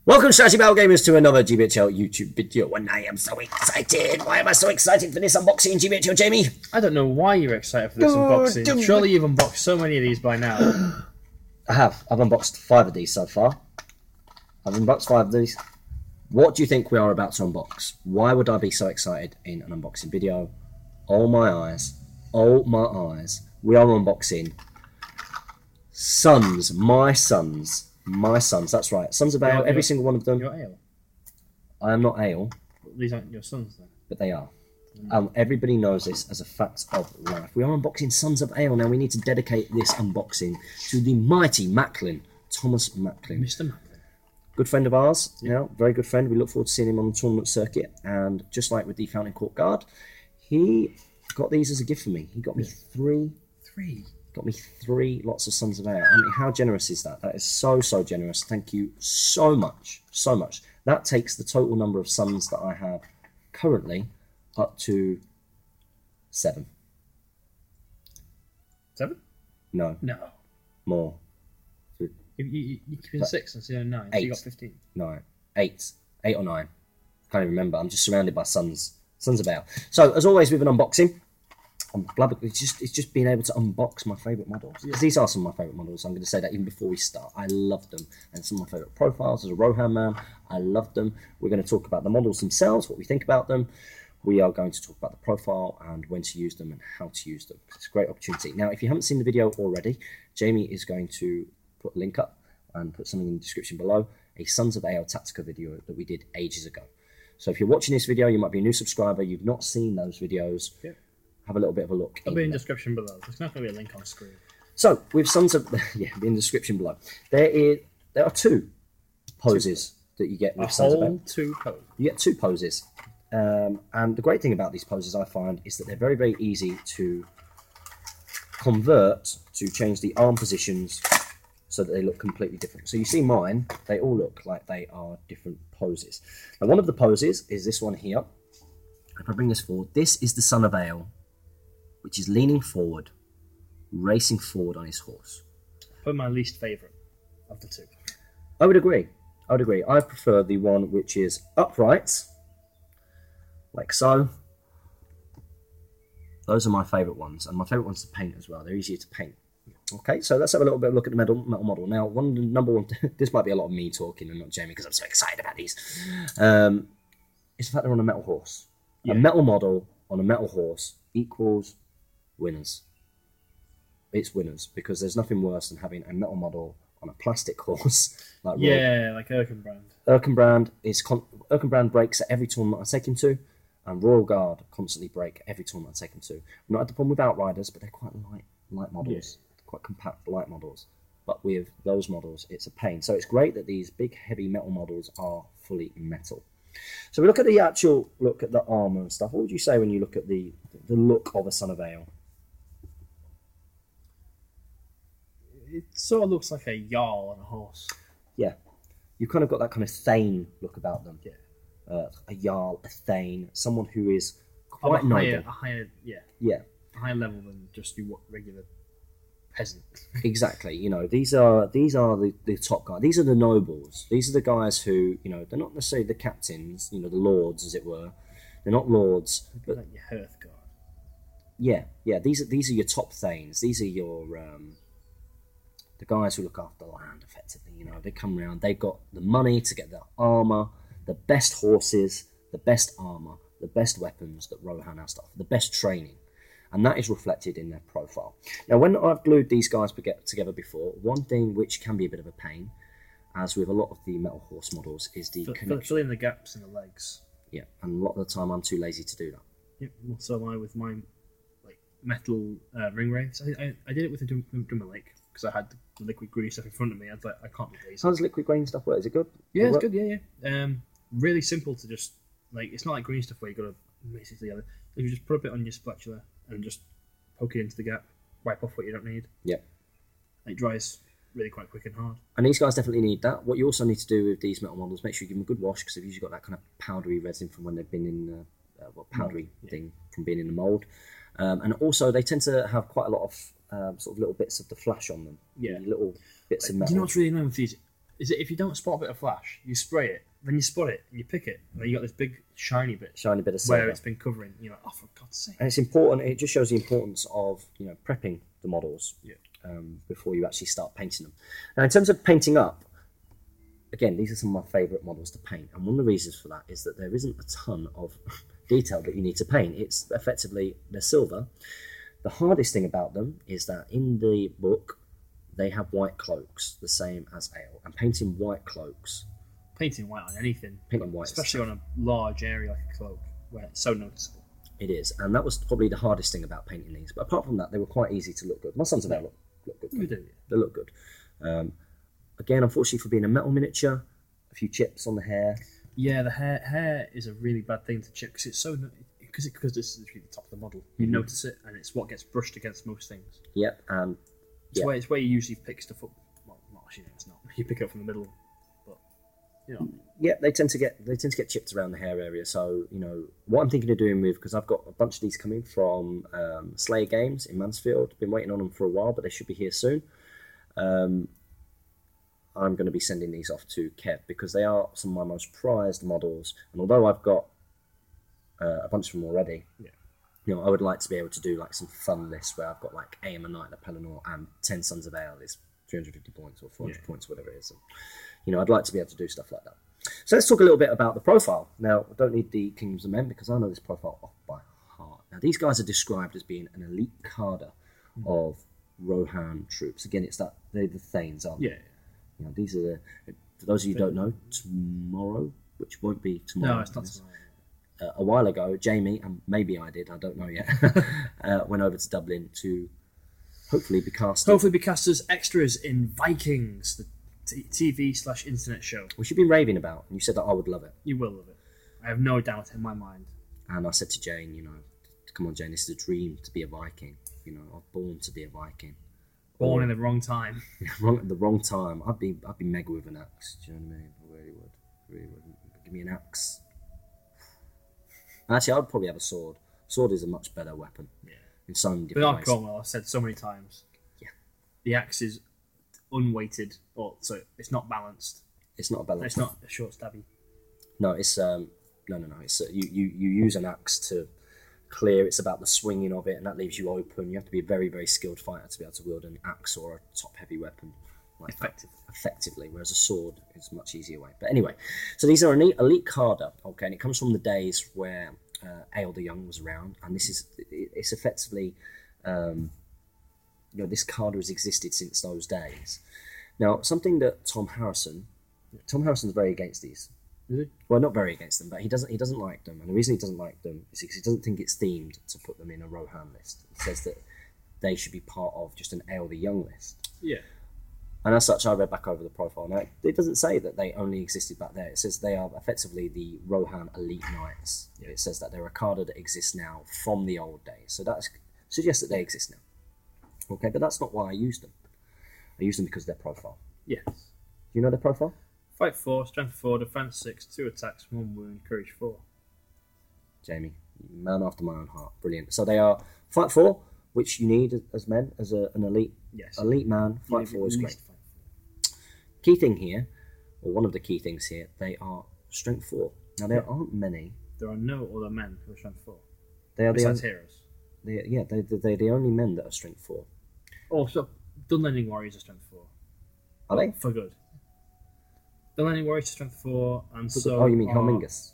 Welcome, Strategy Battle Gamers, to another GBHL YouTube video, and I am so excited. Why am I so excited for this unboxing, GBHL, Jamie? I don't know why you're excited for this unboxing. Surely you've unboxed so many of these by now. I have. I've unboxed 5 of these so far. I've unboxed 5 of these. What do you think we are about to unbox? Why would I be so excited in an unboxing video? Oh my eyes. Oh my eyes. We are unboxing Sons. My Sons. My Sons. That's right. Sons of Eorl. Every single one of them. You're Eorl. I am not Eorl. These aren't your sons, then. But they are. Everybody knows this as a fact of life. We are unboxing Sons of Eorl. Now we need to dedicate this unboxing to the mighty Macklin, Thomas Macklin. Mr. Macklin. Good friend of ours, very good friend. We look forward to seeing him on the tournament circuit. And just like with the Fountain Court Guard, he got these as a gift for me. He got me three. Got me 3 lots of Sons of Eorl. I mean, how generous is that? That is so, so generous. Thank you so much. So much. That takes the total number of Sons that I have currently up to 7. 7? No. No. More. You keep it 6 instead of 9, 8. so you got 15. No. 8. 8 or 9. Can't even remember. I'm just surrounded by Sons of Eorl. So, as always with an unboxing, it's just being able to unbox my favourite models. Because these are some of my favourite models. I'm going to say that even before we start. I love them. And some of my favourite profiles as a Rohan man. I love them. We're going to talk about the models themselves, what we think about them. We are going to talk about the profile and when to use them and how to use them. It's a great opportunity. Now, if you haven't seen the video already, Jamie is going to put a link up and put something in the description below. A Sons of Eorl Tactica video that we did ages ago. So if you're watching this video, you might be a new subscriber. You've not seen those videos. Yeah. Have a little bit of a look. It'll be in the description below. There's not going to be a link on screen. So, with Sons of... Yeah, it'll be in the description below. There are 2 poses that you get with Sons of Eorl. 2 poses. You get 2 poses. And the great thing about these poses, I find, is that they're very, very easy to convert to change the arm positions so that they look completely different. So you see mine, they all look like they are different poses. Now, one of the poses is this one here. If I bring this forward, this is the Son of Eorl, which is leaning forward, racing forward on his horse. Probably my least favourite of the 2. I would agree. I prefer the one which is upright, like so. Those are my favourite ones, and my favourite ones to paint as well. They're easier to paint. Okay, so let's have a little bit of a look at the metal model. Now, number one, this might be a lot of me talking and not Jamie because I'm so excited about these. It's the fact they're on a metal horse. Yeah. A metal model on a metal horse equals winners. It's winners because there's nothing worse than having a metal model on a plastic horse. Like like Erkenbrand. Erkenbrand breaks at every tournament I take him to, and Royal Guard constantly break every tournament I take him to. I'm not at the problem with Outriders, but they're quite light models, quite compact light models. But with those models, it's a pain. So it's great that these big, heavy metal models are fully metal. So we look at the actual look at the armour and stuff. What would you say when you look at the look of a Son of Eorl? It sort of looks like a Jarl on a horse. Yeah. You've kind of got that kind of Thane look about them. Yeah. A Jarl, a Thane, someone who is quite noble. A higher level than just your regular peasant. Exactly. You know, these are the top guys. These are the nobles. These are the guys who, they're not necessarily the captains, the lords, as it were. They're not lords. But like your Hearthguard. Yeah. These are your top Thanes. These are your the guys who look after the land, effectively. They come around. They've got the money to get the armour, the best horses, the best armour, the best weapons that Rohan has to offer, the best training. And that is reflected in their profile. Now, when I've glued these guys together before, one thing which can be a bit of a pain, as with a lot of the metal horse models, is the connection. Filling the gaps in the legs. Yeah, and a lot of the time I'm too lazy to do that. Yeah, well, so am I with my metal ring wraiths. I did it with the Dummer Lake because I had the liquid green stuff in front of me. I was like, I can't be lazy. How does liquid green stuff work? Is it good? Yeah, it's good. Yeah. Really simple to just it's not like green stuff where you got to mix it together. If you just put a bit on your spatula and just poke it into the gap, wipe off what you don't need. Yeah. It dries really quite quick and hard. And these guys definitely need that. What you also need to do with these metal models, make sure you give them a good wash because they've usually got that kind of powdery resin from when they've been in powdery thing from being in the mould. And also they tend to have quite a lot of sort of little bits of the flash on them. Yeah. Little bits of metal. Do you know what's really annoying with these? Is it if you don't spot a bit of flash, you spray it, then you spot it, and you pick it, and then you got this big shiny bit of silver. where it's been covering. You're like, oh, for God's sake. And it's important. It just shows the importance of prepping the models before you actually start painting them. Now, in terms of painting up, again, these are some of my favourite models to paint, and one of the reasons for that is that there isn't a ton of detail that you need to paint. It's effectively they're silver. The hardest thing about them is that in the book they have white cloaks, the same as ale, and painting white cloaks. Painting white on anything, painting white, especially on a large area like a cloak, where it's so noticeable. It is, and that was probably the hardest thing about painting these. But apart from that, they were quite easy to look good. My Sons of Eorl look good. You do, yeah. They look good. Again, unfortunately for being a metal miniature, a few chips on the hair. Yeah, the hair is a really bad thing to chip because it's so because this is really the top of the model. You notice it, and it's what gets brushed against most things. Yep, and it's where you usually pick stuff up. Well, actually, it's not. You pick it up from the middle, but Yeah, they tend to get chipped around the hair area. So what I'm thinking of doing because I've got a bunch of these coming from Slayer Games in Mansfield. Been waiting on them for a while, but they should be here soon. I'm going to be sending these off to Kev because they are some of my most prized models. And although I've got a bunch of them already, I would like to be able to do like some fun lists where I've got like AM a Knight of Pelennor and 10 Sons of Eorl is 350 points or 400 points, whatever it is. And, I'd like to be able to do stuff like that. So let's talk a little bit about the profile. Now, I don't need the Kingdoms of Men because I know this profile off by heart. Now, these guys are described as being an elite cadre of Rohan troops. Again, they're the Thanes, aren't they? Yeah. These are for those of you who don't know, tomorrow, which won't be tomorrow. No, it's not tomorrow. A while ago, Jamie, and maybe I did, I don't know yet, went over to Dublin to hopefully be cast. Hopefully be cast as extras in Vikings, the TV/internet show. Which you've been raving about, and you said that I would love it. You will love it. I have no doubt in my mind. And I said to Jane, come on, Jane, this is a dream to be a Viking. I was born to be a Viking. Born in the wrong time. At the wrong time. I'd be mega with an axe. Do you know what I mean? I really would. Give me an axe. Actually, I'd probably have a sword. Sword is a much better weapon. Yeah. In so many different ways. Cromwell, I've said so many times. Yeah. The axe is unweighted, so it's not balanced. It's not a balance. It's not a short stabby. No, it's no. It's you use an axe to clear. It's about the swinging of it, and that leaves you open. You have to be a very, very skilled fighter to be able to wield an axe or a top heavy weapon like effectively. Whereas a sword is a much easier way. But anyway, so these are an elite cadre, okay, and it comes from the days where Eorl the Young was around, and it's effectively this cadre has existed since those days. Now, something that Tom Harrison's very against these. Is he? Well, not very against them, but he doesn't like them, and the reason he doesn't like them is because he doesn't think it's themed to put them in a Rohan list. He says that they should be part of just an Eorl the Young list. Yeah. And as such, I read back over the profile. Now, it doesn't say that they only existed back there. It says they are effectively the Rohan elite knights. Yeah. It says that they're a cadre that exists now from the old days. So that suggests that they exist now. Okay, but that's not why I use them. I use them because of their profile. Yes. Do you know their profile? Fight 4, strength 4, defense 6, 2 attacks, 1 wound, courage 4. Jamie, man after my own heart. Brilliant. So they are fight 4, which you need as men, as an elite man. Fight 4 is great. Key thing here, or one of the key things here, they are strength 4. Now there aren't many. There are no other men who are strength 4. They are besides heroes. They're the only men that are strength 4. Oh, so Dunlending warriors are strength 4. Are they? For good. Dunlending warriors are strength 4, and for so. Good. Oh, you mean Helmingus?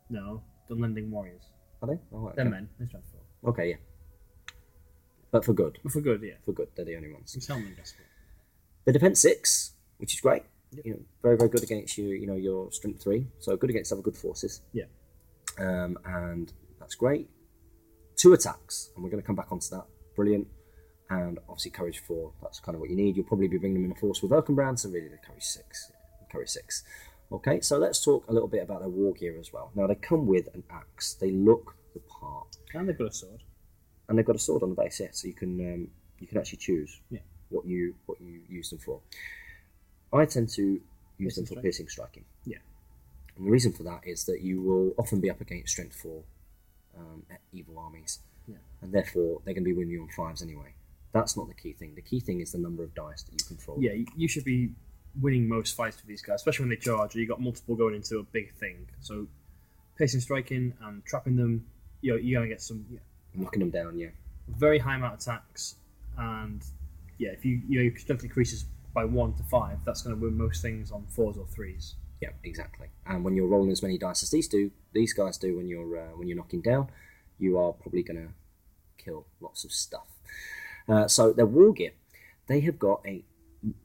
No, Dunlending warriors. Are they? Oh, okay. They're men. They're strength 4. Okay, yeah. But for good. For good, yeah. For good, they're the only ones. It's Helmingus. The defense 6, which is great. Yep. Very, very good against your strength 3. So good against other good forces. Yeah. And that's great. 2 attacks, and we're going to come back onto that. Brilliant. And obviously courage 4. That's kind of what you need. You'll probably be bringing them in a force with Erkenbrand, so really the courage 6. Courage 6. Okay, so let's talk a little bit about their war gear as well. Now they come with an axe. They look the part. And they've got a sword. And they've got a sword on the base, yeah. So you can actually choose what you use them for. I tend to use them for piercing striking. Yeah. And the reason for that is that you will often be up against strength 4 evil armies. Yeah. And therefore they're going to be winning you on 5s anyway. That's not the key thing. The key thing is the number of dice that you control. Yeah, you should be winning most fights with these guys, especially when they charge, or you got multiple going into a big thing. So pacing, striking, and trapping them, you're gonna get some knocking them down. Yeah, very high amount of attacks, and if your strength increases by 1 to 5, that's going to win most things on 4s or 3s. Yeah, exactly. And when you're rolling as many dice as these guys do when you're knocking down, you are probably going to kill lots of stuff. So their war gear, they have got a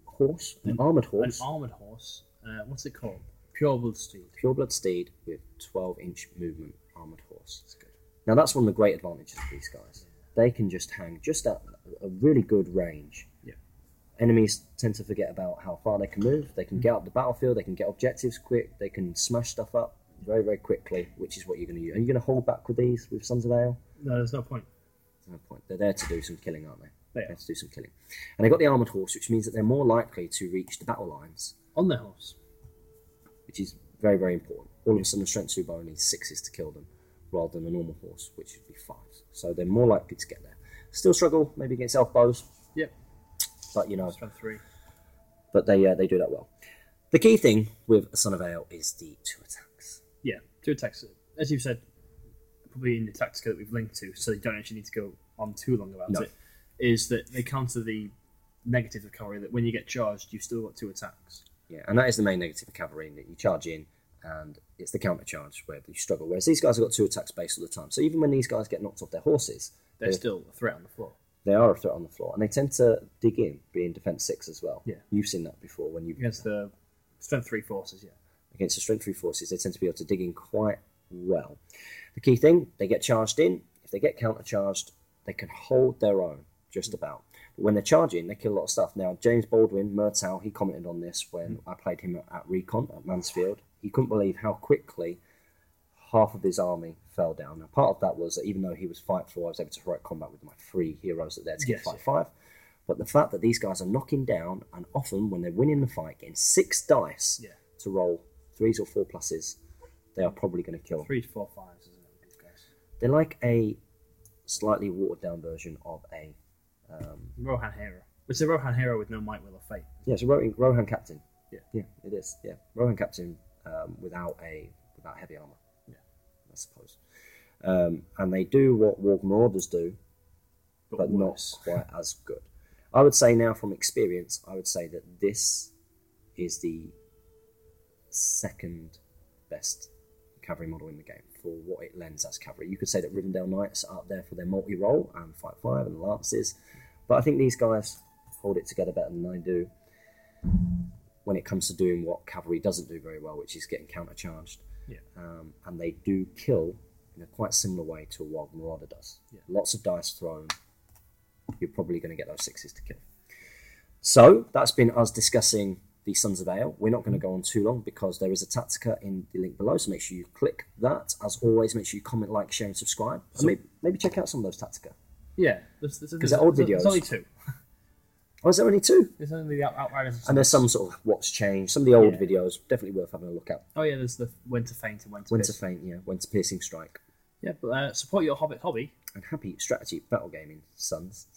horse, an armoured horse. An armoured horse. What's it called? Pureblood steed. Pureblood steed with 12-inch movement armoured horse. That's good. Now that's one of the great advantages of these guys. They can just hang just at a really good range. Yeah. Enemies tend to forget about how far they can move. They can get up the battlefield. They can get objectives quick. They can smash stuff up very, very quickly, which is what you're going to use. Are you going to hold back with these, with Sons of Eorl? No, there's no point. There's no point. They're there to do some killing, aren't they? They're there to do some killing. And they've got the armoured horse, which means that they're more likely to reach the battle lines. On their horse. Which is very, very important. All of a sudden, a strength 2 bow needs 6s to kill them, rather than a normal horse, which would be 5s. So they're more likely to get there. Still struggle, maybe against elf bows. Yep. But, Strength 3. But they do that well. The key thing with a Son of Eorl is the 2 attacks. Yeah, 2 attacks. As you've said, probably in the tactica that we've linked to, so you don't actually need to go on too long about it, is that they counter the negative of cavalry, that when you get charged, you've still got 2 attacks. Yeah, and that is the main negative of cavalry, that you charge in, and it's the counter charge where you struggle. Whereas these guys have got 2 attacks based all the time. So even when these guys get knocked off their horses, they're still a threat on the floor. They are a threat on the floor, and they tend to dig in, being defense 6 as well. Yeah, you've seen that before when you against the strength 3 forces. Yeah, against the strength 3 forces, they tend to be able to dig in quite well. The key thing, they get charged in. If they get counter charged, they can hold their own just about. But when they're charging, they kill a lot of stuff. Now, James Baldwin, Murtaugh, he commented on this when I played him at Recon at Mansfield. He couldn't believe how quickly half of his army fell down. Now, part of that was that even though he was fight 4, I was able to heroic combat with my 3 heroes that there to get fight 5. But the fact that these guys are knocking down, and often when they're winning the fight, getting 6 dice to roll 3s or 4 pluses, they are probably going to kill. 3s, 4, 5s, isn't it, these guys? They're like a slightly watered down version of a Rohan hero. It's a Rohan hero with no might, will, or fate. Yeah, it's a Rohan captain. Yeah, it is. Yeah, Rohan captain without heavy armor. Yeah, I suppose. And they do what Warg Marauders do, but not quite as good. I would say now, from experience, I would say that this is the second best cavalry model in the game for what it lends as cavalry. You could say that Rivendell Knights are up there for their multi-role and fight 5 and the Lances, but I think these guys hold it together better than I do when it comes to doing what cavalry doesn't do very well, which is getting counter-charged. Yeah. And they do kill in a quite similar way to a Warg Marauder does. Yeah. Lots of dice thrown. You're probably going to get those 6s to kill. So that's been us discussing the Sons of Eorl. We're not going to go on too long because there is a Tactica in the link below, so make sure you click that. As always, make sure you comment, like, share, and subscribe. And maybe check out some of those Tactica. Yeah, because they're old videos. There's only 2. Oh, is there only 2? There's only the Outriders. And there's some sort of what's changed. Some of the old videos, definitely worth having a look at. Oh yeah, there's the when to feint and when to feint, yeah, when to piercing strike. Yeah, but support your Hobbit hobby. And happy strategy battle gaming, sons.